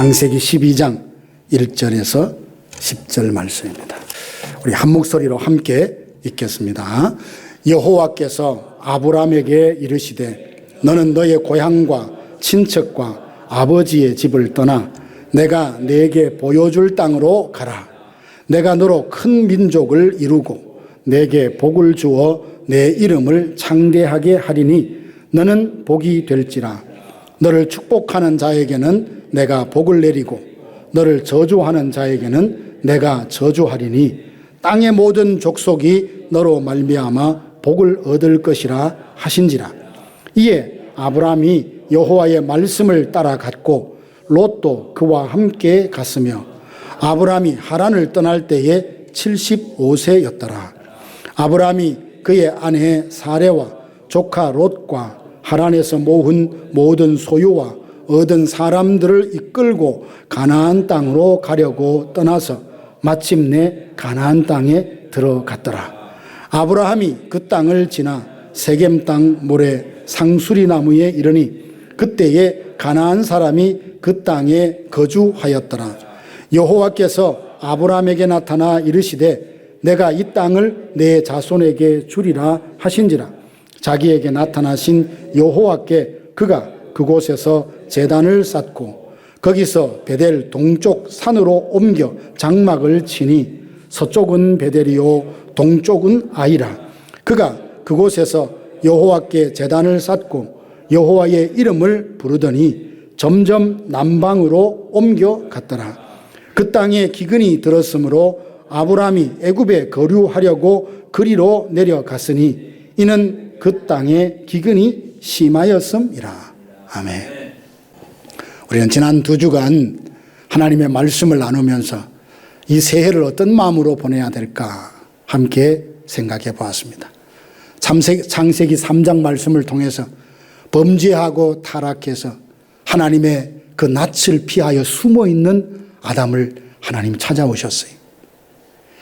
창세기 12장 1절에서 10절 말씀입니다. 우리 한 목소리로 함께 읽겠습니다. 여호와께서 아브람에게 이르시되 너는 너의 고향과 친척과 아버지의 집을 떠나 내가 네게 보여줄 땅으로 가라. 내가 너로 큰 민족을 이루고 네게 복을 주어 내 이름을 창대하게 하리니 너는 복이 될지라. 너를 축복하는 자에게는 내가 복을 내리고 너를 저주하는 자에게는 내가 저주하리니 땅의 모든 족속이 너로 말미암아 복을 얻을 것이라 하신지라. 이에 아브람이 여호와의 말씀을 따라갔고 롯도 그와 함께 갔으며 아브람이 하란을 떠날 때에 75세였더라. 아브람이 그의 아내 사레와 조카 롯과 하란에서 모은 모든 소유와 얻은 사람들을 이끌고 가나안 땅으로 가려고 떠나서 마침내 가나안 땅에 들어갔더라. 아브라함이 그 땅을 지나 세겜 땅 모래 상수리 나무에 이르니 그때에 가나안 사람이 그 땅에 거주하였더라. 여호와께서 아브라함에게 나타나 이르시되 내가 이 땅을 내 자손에게 주리라 하신지라. 자기에게 나타나신 여호와께 그가 그곳에서 제단을 쌓고 거기서 베델 동쪽 산으로 옮겨 장막을 치니 서쪽은 베델이요 동쪽은 아이라. 그가 그곳에서 여호와께 제단을 쌓고 여호와의 이름을 부르더니 점점 남방으로 옮겨 갔더라. 그 땅에 기근이 들었으므로 아브람이 애굽에 거류하려고 그리로 내려갔으니 이는 그 땅에 기근이 심하였음이라. 아멘. 우리는 지난 2주간 하나님의 말씀을 나누면서 이 새해를 어떤 마음으로 보내야 될까 함께 생각해 보았습니다. 창세기 3장 말씀을 통해서 범죄하고 타락해서 하나님의 그 낯을 피하여 숨어있는 아담을 하나님 찾아오셨어요.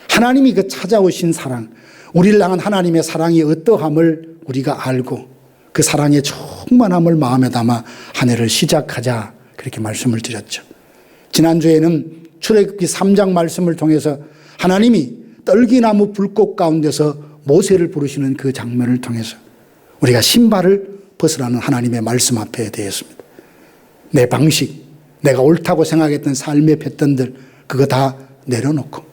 하나님이 그 찾아오신 사랑, 우리를 향한 하나님의 사랑이 어떠함을 우리가 알고 그 사랑의 충만함을 마음에 담아 한 해를 시작하자 그렇게 말씀을 드렸죠. 지난주에는 출애굽기 3장 말씀을 통해서 하나님이 떨기나무 불꽃 가운데서 모세를 부르시는 그 장면을 통해서 우리가 신발을 벗으라는 하나님의 말씀 앞에 대했습니다. 내 방식, 내가 옳다고 생각했던 삶의 패턴들 그거 다 내려놓고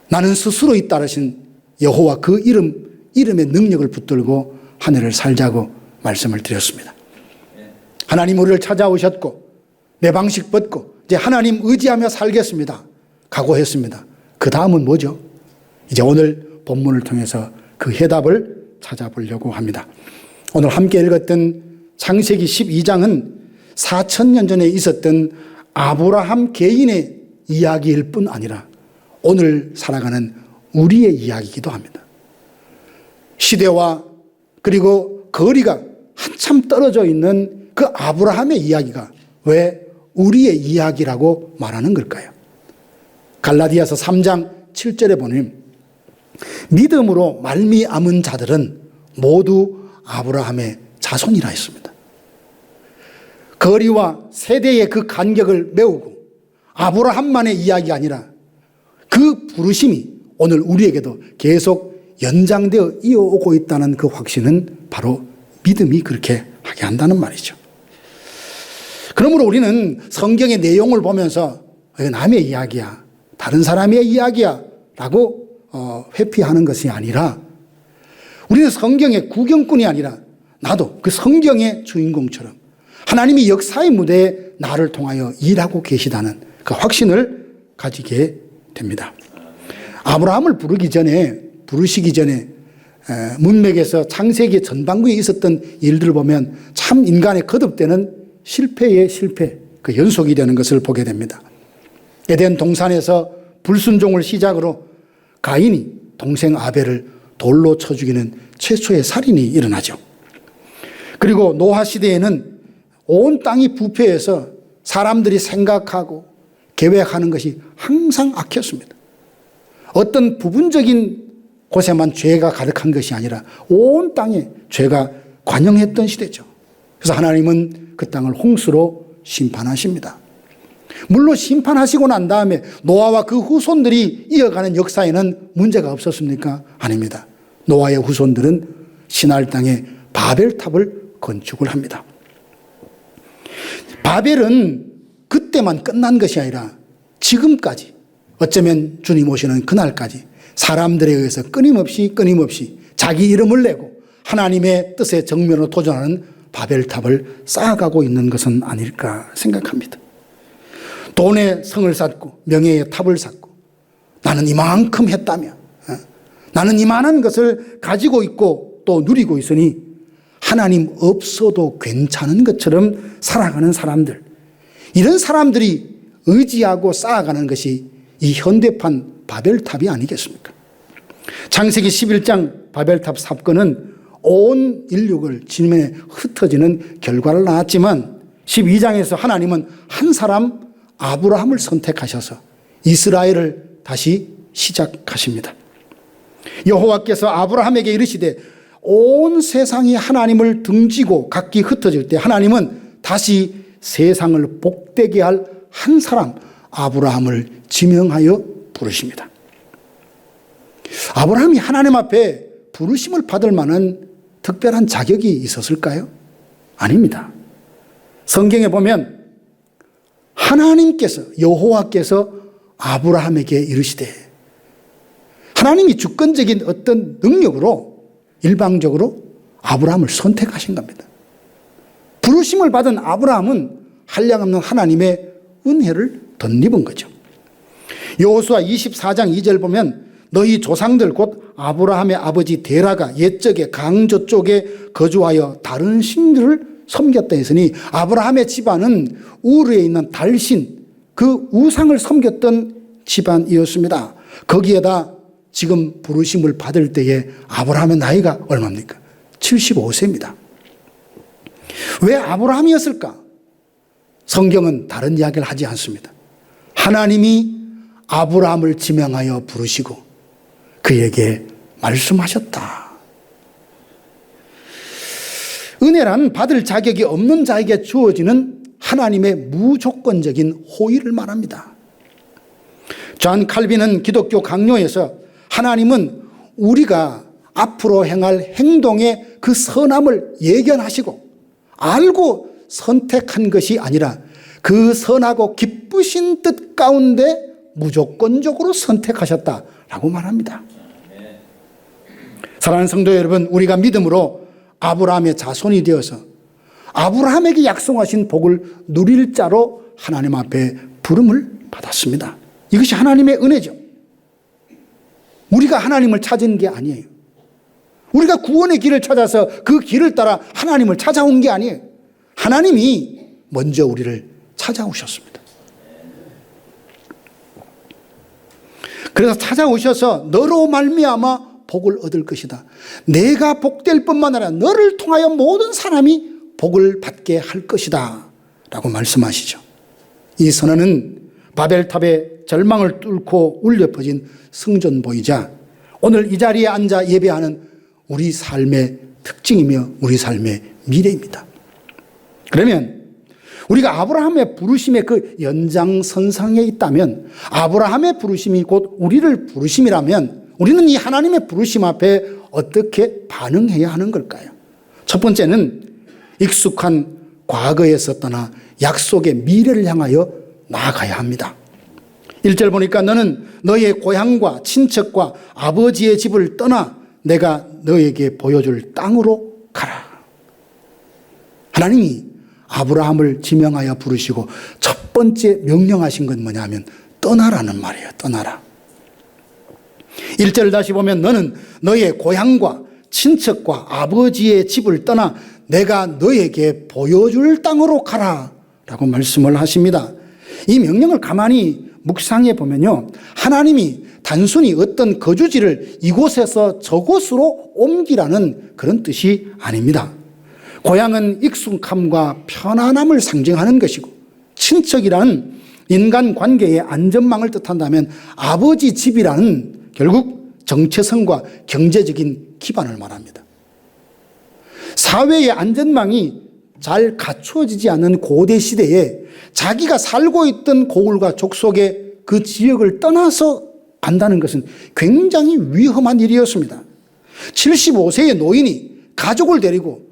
나는 스스로 잇따르신 여호와 그 이름의 능력을 붙들고 한 해를 살자고 말씀을 드렸습니다. 하나님 우리를 찾아오셨고 내 방식 벗고 이제 하나님 의지하며 살겠습니다. 각오했습니다. 그 다음은 뭐죠? 이제 오늘 본문을 통해서 그 해답을 찾아보려고 합니다. 오늘 함께 읽었던 창세기 12장은 4000년 전에 있었던 아브라함 개인의 이야기일 뿐 아니라 오늘 살아가는 우리의 이야기이기도 합니다. 시대와 그리고 거리가 한참 떨어져 있는 그 아브라함의 이야기가 왜 우리의 이야기라고 말하는 걸까요? 갈라디아서 3장 7절에 보면 믿음으로 말미암은 자들은 모두 아브라함의 자손이라 했습니다. 거리와 세대의 그 간격을 메우고 아브라함만의 이야기가 아니라 그 부르심이 오늘 우리에게도 계속 연장되어 이어오고 있다는 그 확신은 바로 믿음이 그렇게 하게 한다는 말이죠. 그러므로 우리는 성경의 내용을 보면서 이거 남의 이야기야, 다른 사람의 이야기야 라고 회피하는 것이 아니라 우리는 성경의 구경꾼이 아니라 나도 그 성경의 주인공처럼 하나님이 역사의 무대에 나를 통하여 일하고 계시다는 그 확신을 가지게 됩니다. 아브라함을 부르시기 전에 문맥에서 창세기 전반부에 있었던 일들을 보면 참 인간의 거듭되는 실패의 실패, 그 연속이 되는 것을 보게 됩니다. 에덴 동산에서 불순종을 시작으로 가인이 동생 아벨을 돌로 쳐 죽이는 최초의 살인이 일어나죠. 그리고 노아 시대에는 온 땅이 부패해서 사람들이 생각하고 계획하는 것이 항상 악했습니다. 어떤 부분적인 곳에만 죄가 가득한 것이 아니라 온 땅에 죄가 관영했던 시대죠. 그래서 하나님은 그 땅을 홍수로 심판하십니다. 물론 심판하시고 난 다음에 노아와 그 후손들이 이어가는 역사에는 문제가 없었습니까? 아닙니다. 노아의 후손들은 시날 땅에 바벨탑을 건축을 합니다. 바벨은 그때만 끝난 것이 아니라 지금까지, 어쩌면 주님 오시는 그날까지 사람들에 의해서 끊임없이 자기 이름을 내고 하나님의 뜻에 정면으로 도전하는 바벨탑을 쌓아가고 있는 것은 아닐까 생각합니다. 돈의 성을 쌓고 명예의 탑을 쌓고 나는 이만큼 했다며, 나는 이만한 것을 가지고 있고 또 누리고 있으니 하나님 없어도 괜찮은 것처럼 살아가는 사람들, 이런 사람들이 의지하고 쌓아가는 것이 이 현대판 바벨탑이 아니겠습니까? 창세기 11장 바벨탑 사건은 온 인류를 지면에 흩어지는 결과를 낳았지만 12장에서 하나님은 한 사람 아브라함을 선택하셔서 이스라엘을 다시 시작하십니다. 여호와께서 아브라함에게 이르시되 온 세상이 하나님을 등지고 각기 흩어질 때 하나님은 다시 세상을 복되게 할 한 사람 아브라함을 지명하여 부르십니다. 아브라함이 하나님 앞에 부르심을 받을 만한 특별한 자격이 있었을까요? 아닙니다. 성경에 보면 하나님께서, 여호와께서 아브라함에게 이르시되, 하나님이 주권적인 어떤 능력으로 일방적으로 아브라함을 선택하신 겁니다. 부르심을 받은 아브라함은 한량없는 하나님의 은혜를 덧입은 거죠. 여호수아 24장 2절 보면 너희 조상들 곧 아브라함의 아버지 데라가 옛적에 강저 쪽에 거주하여 다른 신들을 섬겼다 했으니 아브라함의 집안은 우르에 있는 달신, 그 우상을 섬겼던 집안이었습니다. 거기에다 지금 부르심을 받을 때에 아브라함의 나이가 얼마입니까? 75세입니다. 왜 아브라함이었을까? 성경은 다른 이야기를 하지 않습니다. 하나님이 아브라함을 지명하여 부르시고 그에게 말씀하셨다. 은혜란 받을 자격이 없는 자에게 주어지는 하나님의 무조건적인 호의를 말합니다. 존 칼빈은 기독교 강요에서 하나님은 우리가 앞으로 행할 행동의 그 선함을 예견하시고 알고 선택한 것이 아니라 그 선하고 기쁘신 뜻 가운데 무조건적으로 선택하셨다라고 말합니다. 사랑하는 성도 여러분, 우리가 믿음으로 아브라함의 자손이 되어서 아브라함에게 약속하신 복을 누릴 자로 하나님 앞에 부름을 받았습니다. 이것이 하나님의 은혜죠. 우리가 하나님을 찾은 게 아니에요. 우리가 구원의 길을 찾아서 그 길을 따라 하나님을 찾아온 게 아니에요. 하나님이 먼저 우리를 찾아오셨습니다. 그래서 찾아오셔서 너로 말미암아 복을 얻을 것이다. 내가 복될 뿐만 아니라 너를 통하여 모든 사람이 복을 받게 할 것이다 라고 말씀하시죠. 이 선언은 바벨탑의 절망을 뚫고 울려 퍼진 승전보이자 오늘 이 자리에 앉아 예배하는 우리 삶의 특징이며 우리 삶의 미래입니다. 그러면 우리가 아브라함의 부르심의 그 연장선상에 있다면, 아브라함의 부르심이 곧 우리를 부르심이라면 우리는 이 하나님의 부르심 앞에 어떻게 반응해야 하는 걸까요? 첫 번째는 익숙한 과거에서 떠나 약속의 미래를 향하여 나아가야 합니다. 1절 보니까 너는 너의 고향과 친척과 아버지의 집을 떠나 내가 너에게 보여줄 땅으로 가라. 하나님이 아브라함을 지명하여 부르시고 첫 번째 명령하신 건 뭐냐면 떠나라는 말이에요. 떠나라. 1절 다시 보면 너는 너의 고향과 친척과 아버지의 집을 떠나 내가 너에게 보여줄 땅으로 가라 라고 말씀을 하십니다. 이 명령을 가만히 묵상해 보면요, 하나님이 단순히 어떤 거주지를 이곳에서 저곳으로 옮기라는 그런 뜻이 아닙니다. 고향은 익숙함과 편안함을 상징하는 것이고, 친척이라는 인간관계의 안전망을 뜻한다면 아버지 집이라는 결국 정체성과 경제적인 기반을 말합니다. 사회의 안전망이 잘 갖추어지지 않은 고대 시대에 자기가 살고 있던 고을과 족속의 그 지역을 떠나서 간다는 것은 굉장히 위험한 일이었습니다. 75세의 노인이 가족을 데리고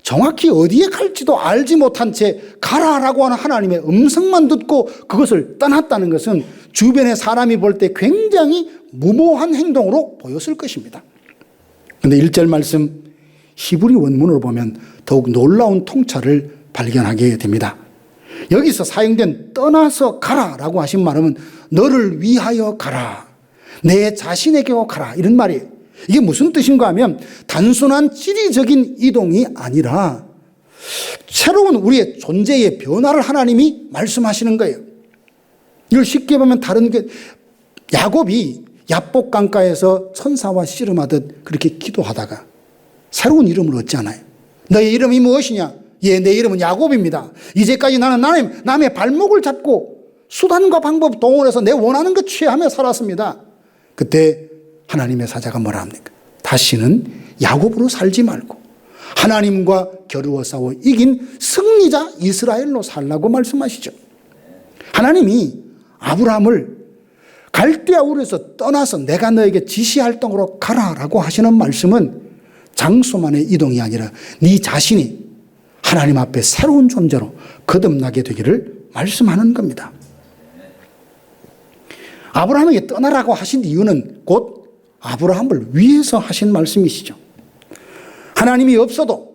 정확히 어디에 갈지도 알지 못한 채 가라라고 하는 하나님의 음성만 듣고 그것을 떠났다는 것은 주변의 사람이 볼 때 굉장히 무모한 행동으로 보였을 것입니다. 그런데 1절 말씀 히브리 원문으로 보면 더욱 놀라운 통찰을 발견하게 됩니다. 여기서 사용된 떠나서 가라라고 하신 말은 너를 위하여 가라, 내 자신에게로 가라, 이런 말이에요. 이게 무슨 뜻인가 하면 단순한 지리적인 이동이 아니라 새로운 우리의 존재의 변화를 하나님이 말씀하시는 거예요. 이걸 쉽게 보면 다른 게 야곱이 야복 강가에서 천사와 씨름하듯 그렇게 기도하다가 새로운 이름을 얻잖아요. 너의 이름이 무엇이냐? 예, 내 이름은 야곱입니다. 이제까지 나는 남의 발목을 잡고 수단과 방법 동원해서 내 원하는 것 취하며 살았습니다. 그때 하나님의 사자가 뭐라 합니까? 다시는 야곱으로 살지 말고 하나님과 겨루어 싸워 이긴 승리자 이스라엘로 살라고 말씀하시죠. 하나님이 아브라함을 갈대아 우르에서 떠나서 내가 너에게 지시할 땅으로 가라라고 하시는 말씀은 장소만의 이동이 아니라 네 자신이 하나님 앞에 새로운 존재로 거듭나게 되기를 말씀하는 겁니다. 아브라함에게 떠나라고 하신 이유는 곧 아브라함을 위해서 하신 말씀이시죠. 하나님이 없어도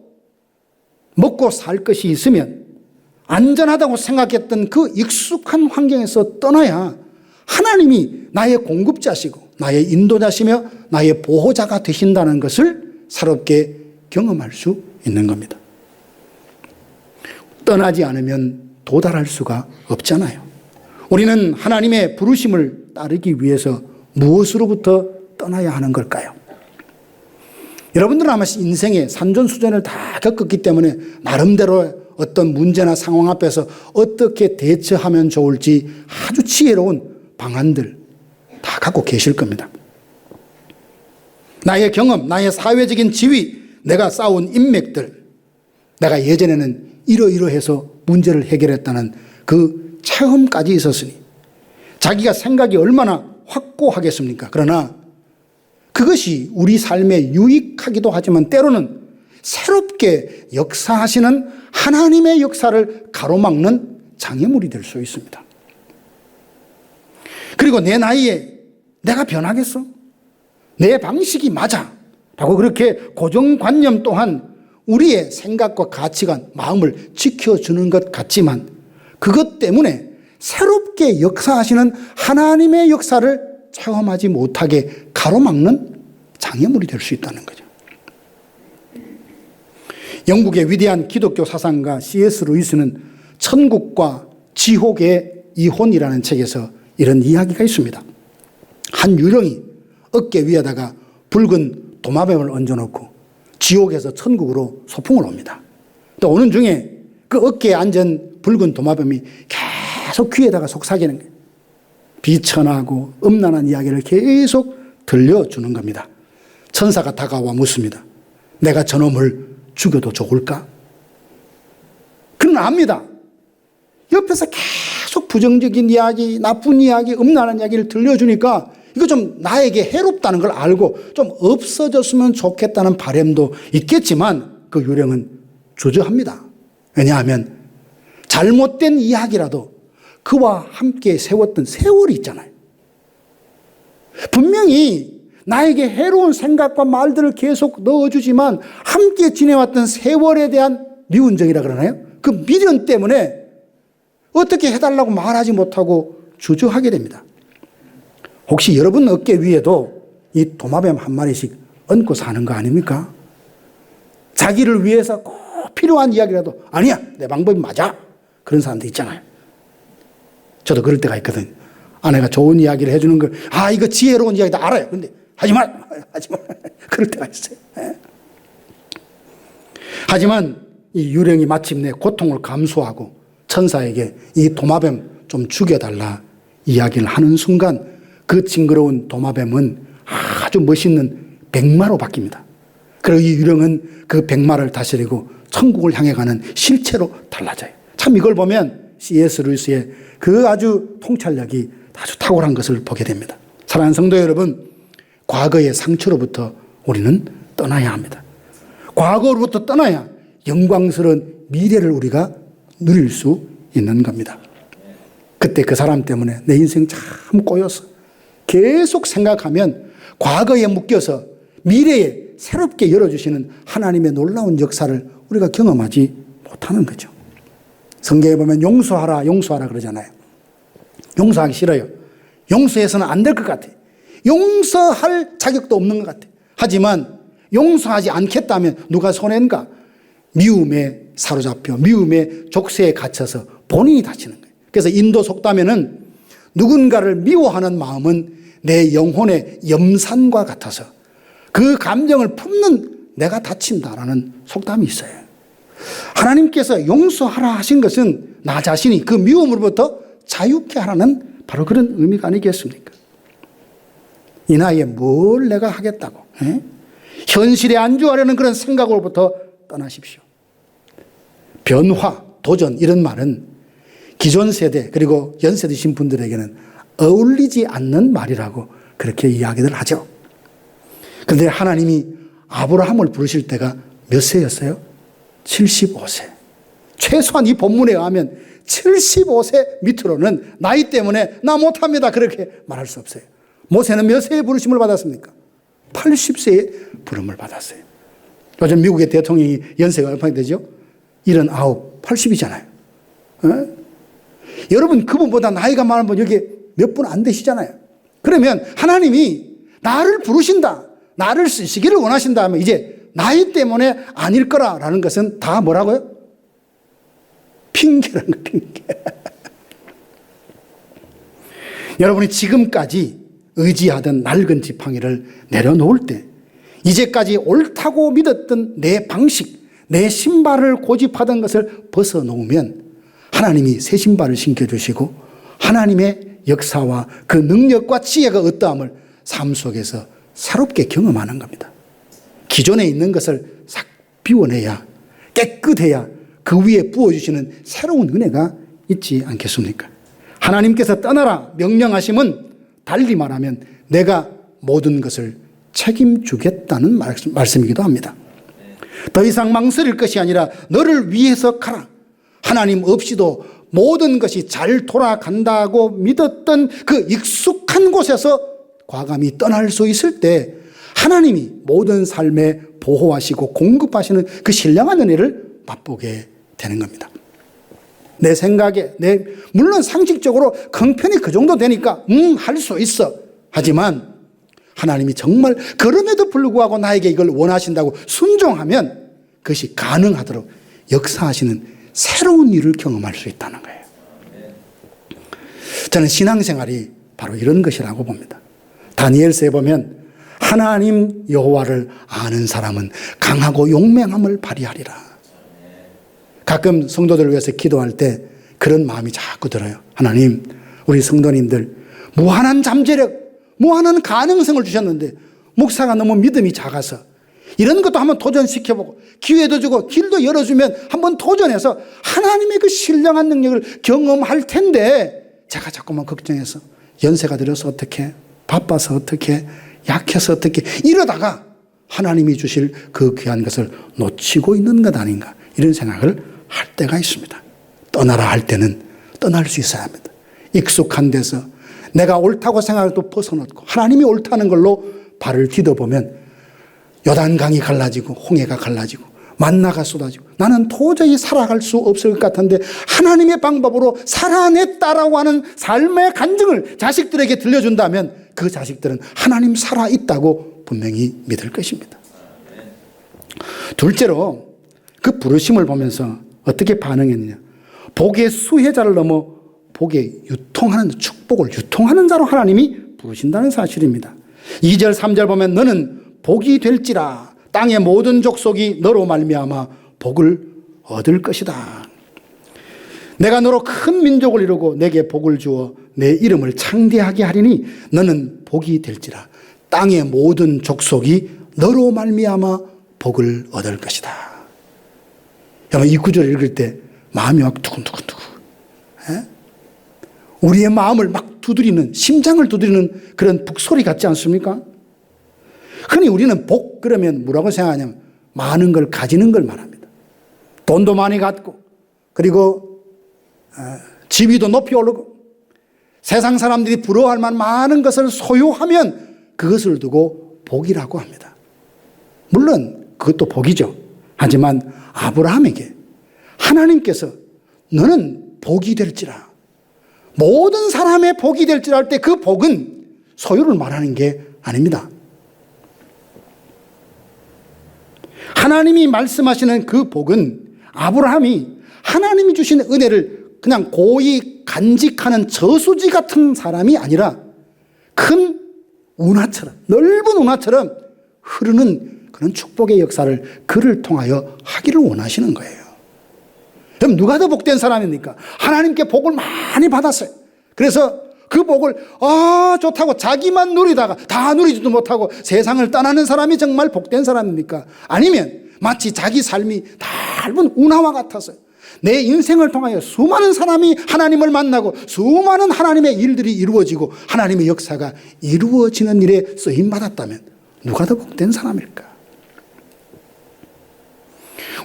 먹고 살 것이 있으면 안전하다고 생각했던 그 익숙한 환경에서 떠나야 하나님이 나의 공급자시고 나의 인도자시며 나의 보호자가 되신다는 것을 새롭게 경험할 수 있는 겁니다. 떠나지 않으면 도달할 수가 없잖아요. 우리는 하나님의 부르심을 따르기 위해서 무엇으로부터 떠나야 하는 걸까요? 여러분들은 아마 인생의 산전수전을 다 겪었기 때문에 나름대로 어떤 문제나 상황 앞에서 어떻게 대처하면 좋을지 아주 지혜로운 방안들 다 갖고 계실 겁니다. 나의 경험, 나의 사회적인 지위, 내가 쌓은 인맥들, 내가 예전에는 이러이러해서 문제를 해결했다는 그 체험까지 있었으니 자기가 생각이 얼마나 확고하겠습니까? 그러나 그것이 우리 삶에 유익하기도 하지만 때로는 새롭게 역사하시는 하나님의 역사를 가로막는 장애물이 될 수 있습니다. 그리고 내 나이에 내가 변하겠어? 내 방식이 맞아 라고 그렇게 고정관념 또한 우리의 생각과 가치관, 마음을 지켜주는 것 같지만 그것 때문에 새롭게 역사하시는 하나님의 역사를 체험하지 못하게 가로막는 장애물이 될 수 있다는 거죠. 영국의 위대한 기독교 사상가 C.S. 루이스는 천국과 지옥의 이혼이라는 책에서 이런 이야기가 있습니다. 한 유령이 어깨 위에다가 붉은 도마뱀을 얹어놓고 지옥에서 천국으로 소풍을 옵니다. 또 오는 중에 그 어깨에 앉은 붉은 도마뱀이 계속 귀에다가 속삭이는 거예요. 비천하고 음란한 이야기를 계속 들려주는 겁니다. 천사가 다가와 묻습니다. 내가 저놈을 죽여도 좋을까? 그는 압니다. 옆에서 계속 부정적인 이야기, 나쁜 이야기, 음란한 이야기를 들려주니까 이거 좀 나에게 해롭다는 걸 알고 좀 없어졌으면 좋겠다는 바람도 있겠지만 그 유령은 주저합니다. 왜냐하면 잘못된 이야기라도 그와 함께 세웠던 세월이 있잖아요. 분명히 나에게 해로운 생각과 말들을 계속 넣어주지만 함께 지내왔던 세월에 대한 미운정이라 그러나요? 그 미련 때문에 어떻게 해달라고 말하지 못하고 주저하게 됩니다. 혹시 여러분 어깨 위에도 이 도마뱀 한 마리씩 얹고 사는 거 아닙니까? 자기를 위해서 꼭 필요한 이야기라도 아니야, 내 방법이 맞아. 그런 사람도 있잖아요. 저도 그럴 때가 있거든요. 아내가 좋은 이야기를 해주는 걸, 아, 이거 지혜로운 이야기다 알아요. 근데 하지 마. 그럴 때가 있어요. 예. 하지만 이 유령이 마침내 고통을 감수하고 천사에게 이 도마뱀 좀 죽여달라 이야기를 하는 순간 그 징그러운 도마뱀은 아주 멋있는 백마로 바뀝니다. 그리고 이 유령은 그 백마를 다스리고 천국을 향해 가는 실체로 달라져요. 참 이걸 보면 C.S. 루이스의 그 아주 통찰력이 아주 탁월한 것을 보게 됩니다. 사랑하는 성도 여러분, 과거의 상처로부터 우리는 떠나야 합니다. 과거로부터 떠나야 영광스러운 미래를 우리가 누릴 수 있는 겁니다. 그때 그 사람 때문에 내 인생 참 꼬여서 계속 생각하면 과거에 묶여서 미래에 새롭게 열어주시는 하나님의 놀라운 역사를 우리가 경험하지 못하는 거죠. 성경에 보면 용서하라, 용서하라 그러잖아요. 용서하기 싫어요. 용서해서는 안 될 것 같아요. 용서할 자격도 없는 것 같아요. 하지만 용서하지 않겠다면 누가 손해인가? 미움에 사로잡혀 미움의 족쇄에 갇혀서 본인이 다치는 거예요. 그래서 인도 속담에는 누군가를 미워하는 마음은 내 영혼의 염산과 같아서 그 감정을 품는 내가 다친다라는 속담이 있어요. 하나님께서 용서하라 하신 것은 나 자신이 그 미움으로부터 자유케 하라는 바로 그런 의미가 아니겠습니까? 이 나이에 뭘 내가 하겠다고, 에? 현실에 안주하려는 그런 생각으로부터 떠나십시오. 변화, 도전 이런 말은 기존 세대 그리고 연세드신 분들에게는 어울리지 않는 말이라고 그렇게 이야기를 하죠. 그런데 하나님이 아브라함을 부르실 때가 몇 세였어요? 75세. 최소한 이 본문에 의하면 75세 밑으로는 나이 때문에 나 못합니다 그렇게 말할 수 없어요. 모세는 몇 세에 부르심을 받았습니까? 80세에 부름을 받았어요. 요즘 미국의 대통령이 연세가 얼마나 되죠? 79, 80이잖아요. 여러분 그분보다 나이가 많은 분 여기 몇 분 안 되시잖아요. 그러면 하나님이 나를 부르신다, 나를 쓰시기를 원하신다 하면 이제 나이 때문에 아닐 거라는 것은 다 뭐라고요? 핑계라는 거, 핑계. 여러분이 지금까지 의지하던 낡은 지팡이를 내려놓을 때 이제까지 옳다고 믿었던 내 방식, 내 신발을 고집하던 것을 벗어놓으면 하나님이 새 신발을 신겨주시고 하나님의 역사와 그 능력과 지혜가 어떠함을 삶 속에서 새롭게 경험하는 겁니다. 기존에 있는 것을 싹 비워내야, 깨끗해야 그 위에 부어주시는 새로운 은혜가 있지 않겠습니까? 하나님께서 떠나라 명령하심은 달리 말하면 내가 모든 것을 책임주겠다는 말씀이기도 합니다. 더 이상 망설일 것이 아니라 너를 위해서 가라. 하나님 없이도 모든 것이 잘 돌아간다고 믿었던 그 익숙한 곳에서 과감히 떠날 수 있을 때 하나님이 모든 삶에 보호하시고 공급하시는 그 신령한 은혜를 맛보게 되는 겁니다. 내 생각에 물론 상식적으로 형편이 그 정도 되니까 할 수 있어. 하지만 하나님이 정말 그럼에도 불구하고 나에게 이걸 원하신다고 순종하면 그것이 가능하도록 역사하시는 새로운 일을 경험할 수 있다는 거예요. 저는 신앙생활이 바로 이런 것이라고 봅니다. 다니엘서에 보면 하나님 여호와를 아는 사람은 강하고 용맹함을 발휘하리라. 가끔 성도들을 위해서 기도할 때 그런 마음이 자꾸 들어요. 하나님, 우리 성도님들 무한한 잠재력, 무한한 가능성을 주셨는데 목사가 너무 믿음이 작아서 이런 것도 한번 도전시켜보고 기회도 주고 길도 열어주면 한번 도전해서 하나님의 그 신령한 능력을 경험할 텐데 제가 자꾸만 걱정해서 연세가 들어서 어떻게, 바빠서 어떻게, 약해서 어떻게 이러다가 하나님이 주실 그 귀한 것을 놓치고 있는 것 아닌가 이런 생각을 할 때가 있습니다. 떠나라 할 때는 떠날 수 있어야 합니다. 익숙한 데서 내가 옳다고 생각해도 벗어놓고 하나님이 옳다는 걸로 발을 디뎌보면 요단강이 갈라지고 홍해가 갈라지고 만나가 쏟아지고 나는 도저히 살아갈 수 없을 것 같은데 하나님의 방법으로 살아냈다라고 하는 삶의 간증을 자식들에게 들려준다면 그 자식들은 하나님 살아있다고 분명히 믿을 것입니다. 둘째로 그 부르심을 보면서 어떻게 반응했느냐. 복의 수혜자를 넘어 복의 유통하는 축복을 유통하는 자로 하나님이 부르신다는 사실입니다. 2절 3절 보면 너는 복이 될지라 땅의 모든 족속이 너로 말미암아 복을 얻을 것이다. 내가 너로 큰 민족을 이루고 내게 복을 주어 내 이름을 창대하게 하리니 너는 복이 될지라 땅의 모든 족속이 너로 말미암아 복을 얻을 것이다. 여러분 이 구절을 읽을 때 마음이 막 두근두근두근. 우리의 마음을 막 두드리는, 심장을 두드리는 그런 북소리 같지 않습니까? 흔히 우리는 복 그러면 뭐라고 생각하냐면 많은 걸 가지는 걸 말합니다. 돈도 많이 갖고, 그리고 지위도 높이 오르고, 세상 사람들이 부러워할 만한 많은 것을 소유하면 그것을 두고 복이라고 합니다. 물론 그것도 복이죠. 하지만 아브라함에게 하나님께서 너는 복이 될지라, 모든 사람의 복이 될지라 할 때 그 복은 소유를 말하는 게 아닙니다. 하나님이 말씀하시는 그 복은 아브라함이 하나님이 주신 은혜를 그냥 고이 간직하는 저수지 같은 사람이 아니라 큰 운하처럼, 넓은 운하처럼 흐르는 그런 축복의 역사를 그를 통하여 하기를 원하시는 거예요. 그럼 누가 더 복된 사람입니까? 하나님께 복을 많이 받았어요. 그래서 그 복을 좋다고 자기만 누리다가 다 누리지도 못하고 세상을 떠나는 사람이 정말 복된 사람입니까? 아니면 마치 자기 삶이 넓은 운하와 같아서요, 내 인생을 통하여 수많은 사람이 하나님을 만나고 수많은 하나님의 일들이 이루어지고 하나님의 역사가 이루어지는 일에 쓰임받았다면 누가 더 복된 사람일까?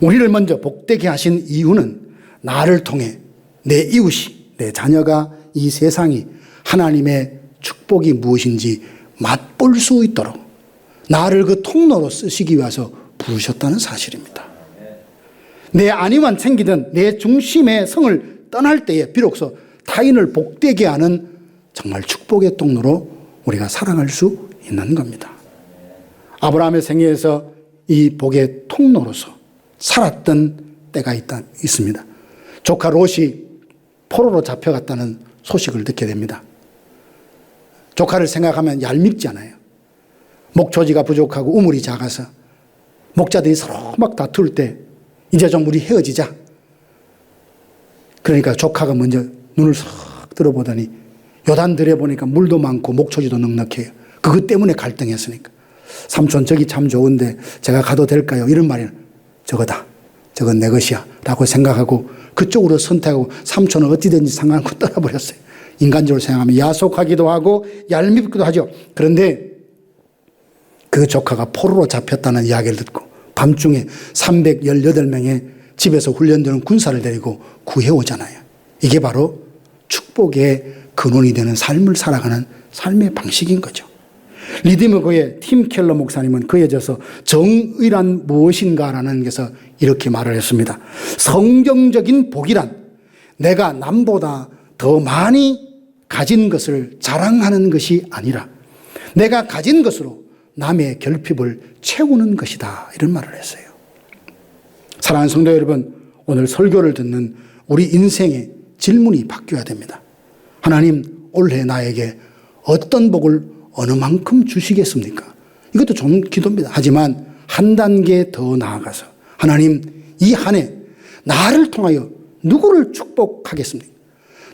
우리를 먼저 복되게 하신 이유는 나를 통해 내 이웃이, 내 자녀가, 이 세상이 하나님의 축복이 무엇인지 맛볼 수 있도록 나를 그 통로로 쓰시기 위해서 부르셨다는 사실입니다. 내 안위만 챙기던 내 중심의 성을 떠날 때에 비로소 타인을 복되게 하는 정말 축복의 통로로 우리가 살아갈 수 있는 겁니다. 아브라함의 생애에서 이 복의 통로로서 살았던 때가 있습니다. 조카 롯이 포로로 잡혀갔다는 소식을 듣게 됩니다. 조카를 생각하면 얄밉지 않아요. 목초지가 부족하고 우물이 작아서 목자들이 서로 막 다툴 때 이제 좀 우리 헤어지자. 그러니까 조카가 먼저 눈을 싹 들어보더니 요단들에 보니까 물도 많고 목초지도 넉넉해요. 그것 때문에 갈등했으니까. 삼촌 저기 참 좋은데 제가 가도 될까요? 이런 말이는 저거다. 저건 내 것이야 라고 생각하고 그쪽으로 선택하고 삼촌은 어찌든지 상관없고 떠나버렸어요. 인간적으로 생각하면 야속하기도 하고 얄밉기도 하죠. 그런데 그 조카가 포로로 잡혔다는 이야기를 듣고 밤중에 318명의 집에서 훈련되는 군사를 데리고 구해오잖아요. 이게 바로 축복의 근원이 되는 삶을 살아가는 삶의 방식인 거죠. 리디머고의 팀 켈러 목사님은 그에 대해서 정의란 무엇인가라는 것에서 이렇게 말을 했습니다. 성경적인 복이란 내가 남보다 더 많이 가진 것을 자랑하는 것이 아니라 내가 가진 것으로 남의 결핍을 채우는 것이다. 이런 말을 했어요. 사랑하는 성도 여러분, 오늘 설교를 듣는 우리 인생의 질문이 바뀌어야 됩니다. 하나님, 올해 나에게 어떤 복을 어느 만큼 주시겠습니까? 이것도 좋은 기도입니다. 하지만 한 단계 더 나아가서 하나님, 이 한 해 나를 통하여 누구를 축복하겠습니까?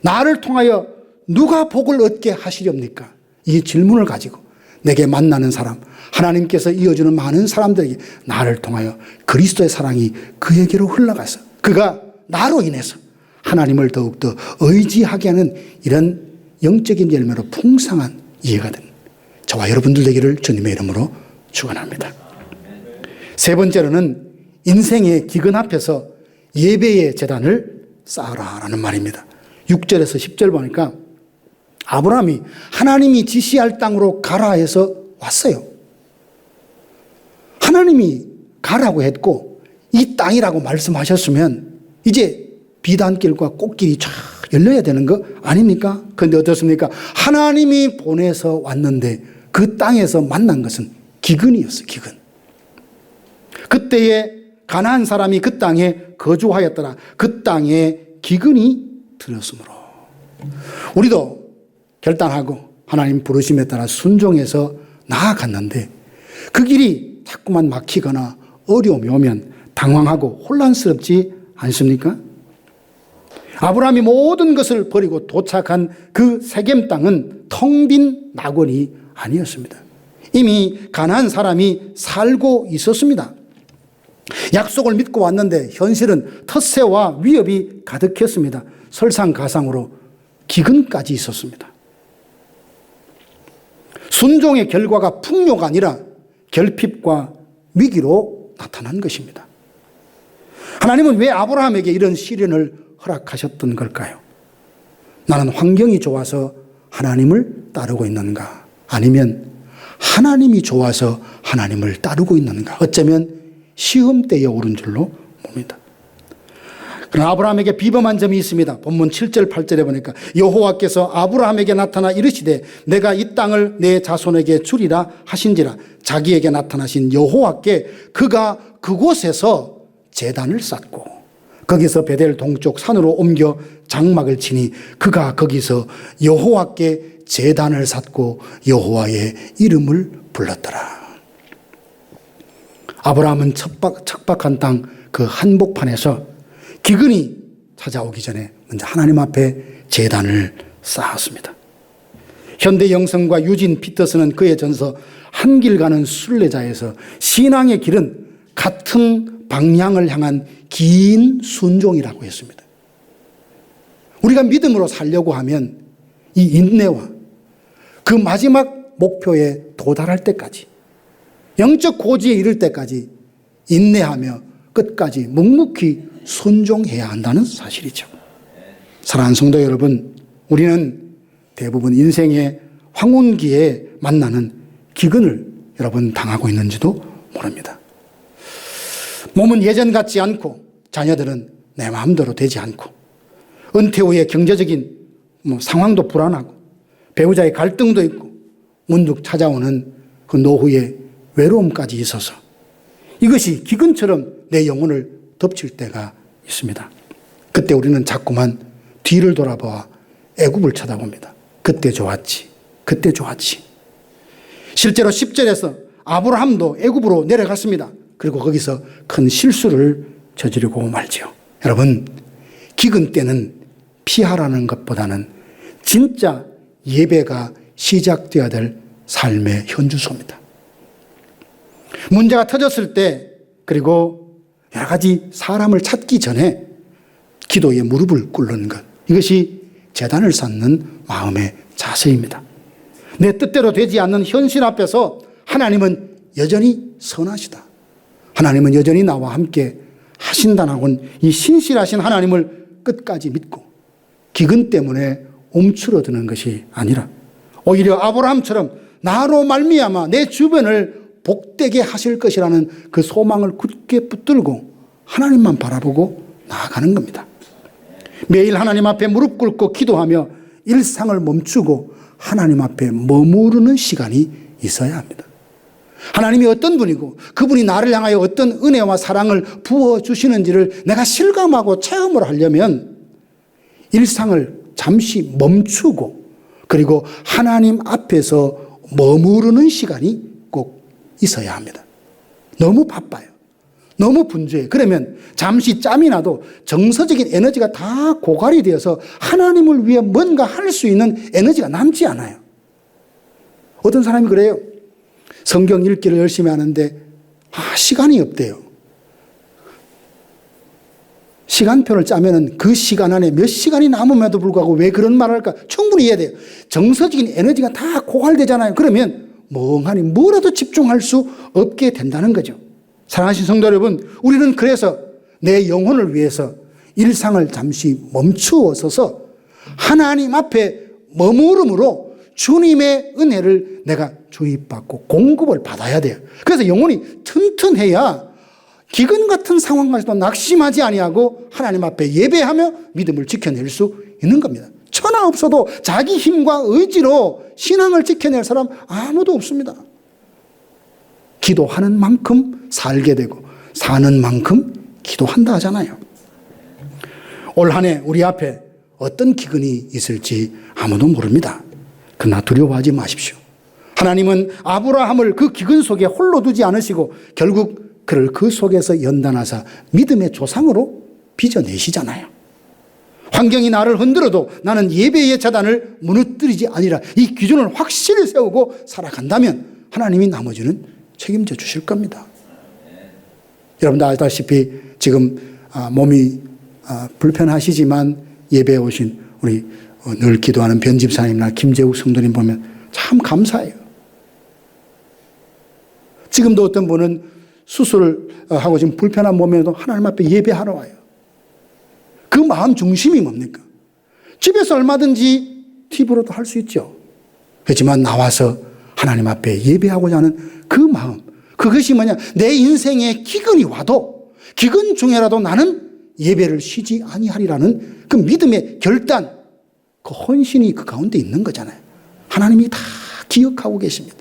나를 통하여 누가 복을 얻게 하시렵니까? 이 질문을 가지고 내게 만나는 사람, 하나님께서 이어주는 많은 사람들에게 나를 통하여 그리스도의 사랑이 그에게로 흘러가서 그가 나로 인해서 하나님을 더욱더 의지하게 하는 이런 영적인 열매로 풍성한 이해가 되는 저와 여러분들 되기를 주님의 이름으로 축원합니다. 세 번째로는 인생의 기근 앞에서 예배의 제단을 쌓아라라는 말입니다. 6절에서 10절 보니까 아브라함이 하나님이 지시할 땅으로 가라 해서 왔어요. 하나님이 가라고 했고 이 땅이라고 말씀하셨으면 이제 비단길과 꽃길이 쫙 열려야 되는 거 아닙니까? 그런데 어떻습니까? 하나님이 보내서 왔는데 그 땅에서 만난 것은 기근이었어요. 기근. 그때에 가나안 사람이 그 땅에 거주하였더라. 그 땅에 기근이 들었으므로 우리도 결단하고 하나님 부르심에 따라 순종해서 나아갔는데 그 길이 자꾸만 막히거나 어려움이 오면 당황하고 혼란스럽지 않습니까? 아브라함이 모든 것을 버리고 도착한 그 세겜 땅은 텅 빈 낙원이 아니었습니다. 이미 가나안 사람이 살고 있었습니다. 약속을 믿고 왔는데 현실은 텃세와 위협이 가득했습니다. 설상가상으로 기근까지 있었습니다. 순종의 결과가 풍요가 아니라 결핍과 위기로 나타난 것입니다. 하나님은 왜 아브라함에게 이런 시련을 허락하셨던 걸까요? 나는 환경이 좋아서 하나님을 따르고 있는가? 아니면 하나님이 좋아서 하나님을 따르고 있는가? 어쩌면 시험대에 오른 줄로 봅니다. 그러나 아브라함에게 비범한 점이 있습니다. 본문 7절 8절에 보니까 여호와께서 아브라함에게 나타나 이르시되 내가 이 땅을 내 자손에게 주리라 하신지라. 자기에게 나타나신 여호와께 그가 그곳에서 제단을 쌓고 거기서 베델 동쪽 산으로 옮겨 장막을 치니 그가 거기서 여호와께 제단을 쌓고 여호와의 이름을 불렀더라. 아브라함은 척박한 땅 그 한복판에서 기근이 찾아오기 전에 먼저 하나님 앞에 제단을 쌓았습니다. 현대 영성과 유진 피터스는 그의 전서 한 길 가는 순례자에서 신앙의 길은 같은 방향을 향한 긴 순종이라고 했습니다. 우리가 믿음으로 살려고 하면 이 인내와 그 마지막 목표에 도달할 때까지, 영적 고지에 이를 때까지 인내하며 끝까지 묵묵히 순종해야 한다는 사실이죠. 사랑하는 성도 여러분, 우리는 대부분 인생의 황혼기에 만나는 기근을 여러분 당하고 있는지도 모릅니다. 몸은 예전 같지 않고 자녀들은 내 마음대로 되지 않고 은퇴 후에 경제적인 상황도 불안하고 배우자의 갈등도 있고 문득 찾아오는 그 노후의 외로움까지 있어서 이것이 기근처럼 내 영혼을 덮칠 때가 있습니다. 그때 우리는 자꾸만 뒤를 돌아보아 애굽을 쳐다봅니다. 그때 좋았지. 그때 좋았지. 실제로 10절에서 아브라함도 애굽으로 내려갔습니다. 그리고 거기서 큰 실수를 저지르고 말지요. 여러분, 기근 때는 피하라는 것보다는 진짜 예배가 시작되어야 될 삶의 현주소입니다. 문제가 터졌을 때, 그리고 여러 가지 사람을 찾기 전에 기도에 무릎을 꿇는 것, 이것이 제단을 쌓는 마음의 자세입니다. 내 뜻대로 되지 않는 현실 앞에서 하나님은 여전히 선하시다. 하나님은 여전히 나와 함께 하신다는 이 신실하신 하나님을 끝까지 믿고 기근 때문에 움츠러드는 것이 아니라 오히려 아브라함처럼 나로 말미암아 내 주변을 복되게 하실 것이라는 그 소망을 굳게 붙들고 하나님만 바라보고 나아가는 겁니다. 매일 하나님 앞에 무릎 꿇고 기도하며 일상을 멈추고 하나님 앞에 머무르는 시간이 있어야 합니다. 하나님이 어떤 분이고 그분이 나를 향하여 어떤 은혜와 사랑을 부어주시는지를 내가 실감하고 체험을 하려면 일상을 잠시 멈추고 그리고 하나님 앞에서 머무르는 시간이 꼭 있어야 합니다. 너무 바빠요. 너무 분주해요. 그러면 잠시 짬이 나도 정서적인 에너지가 다 고갈이 되어서 하나님을 위해 뭔가 할 수 있는 에너지가 남지 않아요. 어떤 사람이 그래요. 성경 읽기를 열심히 하는데 시간이 없대요. 시간표를 짜면은 그 시간 안에 몇 시간이 남음에도 불구하고 왜 그런 말을 할까? 충분히 이해해야 돼요. 정서적인 에너지가 다 고갈되잖아요. 그러면 멍하니 뭐라도 집중할 수 없게 된다는 거죠. 사랑하신 성도 여러분, 우리는 그래서 내 영혼을 위해서 일상을 잠시 멈추어 서서 하나님 앞에 머무름으로 주님의 은혜를 내가 주입받고 공급을 받아야 돼요. 그래서 영혼이 튼튼해야 기근 같은 상황까지도 낙심하지 아니하고 하나님 앞에 예배하며 믿음을 지켜낼 수 있는 겁니다. 천하 없어도 자기 힘과 의지로 신앙을 지켜낼 사람 아무도 없습니다. 기도하는 만큼 살게 되고 사는 만큼 기도한다 하잖아요. 올 한 해 우리 앞에 어떤 기근이 있을지 아무도 모릅니다. 그러나 두려워하지 마십시오. 하나님은 아브라함을 그 기근 속에 홀로 두지 않으시고 결국 그를 그 속에서 연단하사 믿음의 조상으로 빚어내시잖아요. 환경이 나를 흔들어도 나는 예배의 재단을 무너뜨리지 아니라 이 기준을 확실히 세우고 살아간다면 하나님이 나머지는 책임져 주실 겁니다. 여러분도 아시다시피 지금 몸이 불편하시지만 예배에 오신 우리 늘 기도하는 변집사님이나 김재욱 성도님 보면 참 감사해요. 지금도 어떤 분은 수술을 하고 지금 불편한 몸에도 하나님 앞에 예배하러 와요. 그 마음 중심이 뭡니까? 집에서 얼마든지 TV로도 할 수 있죠. 그렇지만 나와서 하나님 앞에 예배하고자 하는 그 마음, 그것이 뭐냐? 내 인생에 기근이 와도 기근 중에라도 나는 예배를 쉬지 아니하리라는 그 믿음의 결단, 그 헌신이 그 가운데 있는 거잖아요. 하나님이 다 기억하고 계십니다.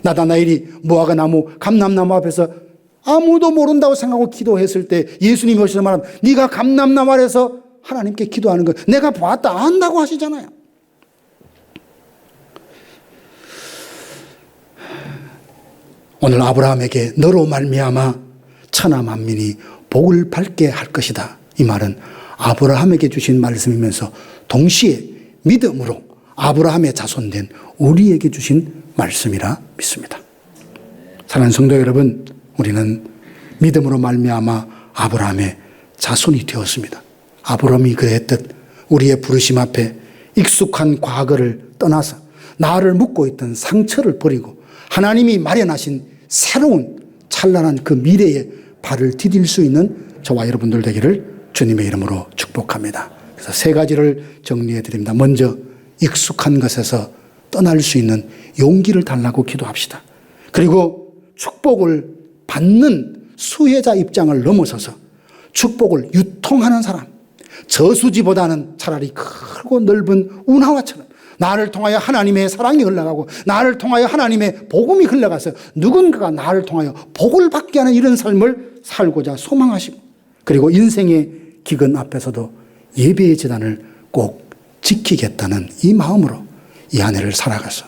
나다나엘이 무화과 나무, 감람나무 앞에서 아무도 모른다고 생각하고 기도했을 때 예수님이 오셔서 말하면 네가 감람나무 아래서 하나님께 기도하는 거 내가 봤다 안다고 하시잖아요. 오늘 아브라함에게 너로 말미암아 천하 만민이 복을 받게 할 것이다. 이 말은 아브라함에게 주신 말씀이면서 동시에 믿음으로 아브라함의 자손된 우리에게 주신 말씀이라 믿습니다. 사랑하는 성도 여러분, 우리는 믿음으로 말미암아 아브라함의 자손이 되었습니다. 아브라함이 그랬듯 우리의 부르심 앞에 익숙한 과거를 떠나서 나를 묻고 있던 상처를 버리고 하나님이 마련하신 새로운 찬란한 그 미래에 발을 디딜 수 있는 저와 여러분들 되기를 주님의 이름으로 축복합니다. 그래서 세 가지를 정리해 드립니다. 먼저 익숙한 것에서 떠날 수 있는 용기를 달라고 기도합시다. 그리고 축복을 받는 수혜자 입장을 넘어서서 축복을 유통하는 사람, 저수지보다는 차라리 크고 넓은 운하와처럼 나를 통하여 하나님의 사랑이 흘러가고 나를 통하여 하나님의 복음이 흘러가서 누군가가 나를 통하여 복을 받게 하는 이런 삶을 살고자 소망하시고, 그리고 인생의 기근 앞에서도 예배의 제단을 꼭 지키겠다는 이 마음으로 이 한 해를 살아가서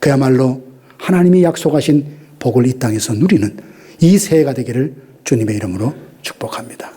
그야말로 하나님이 약속하신 복을 이 땅에서 누리는 이 새해가 되기를 주님의 이름으로 축복합니다.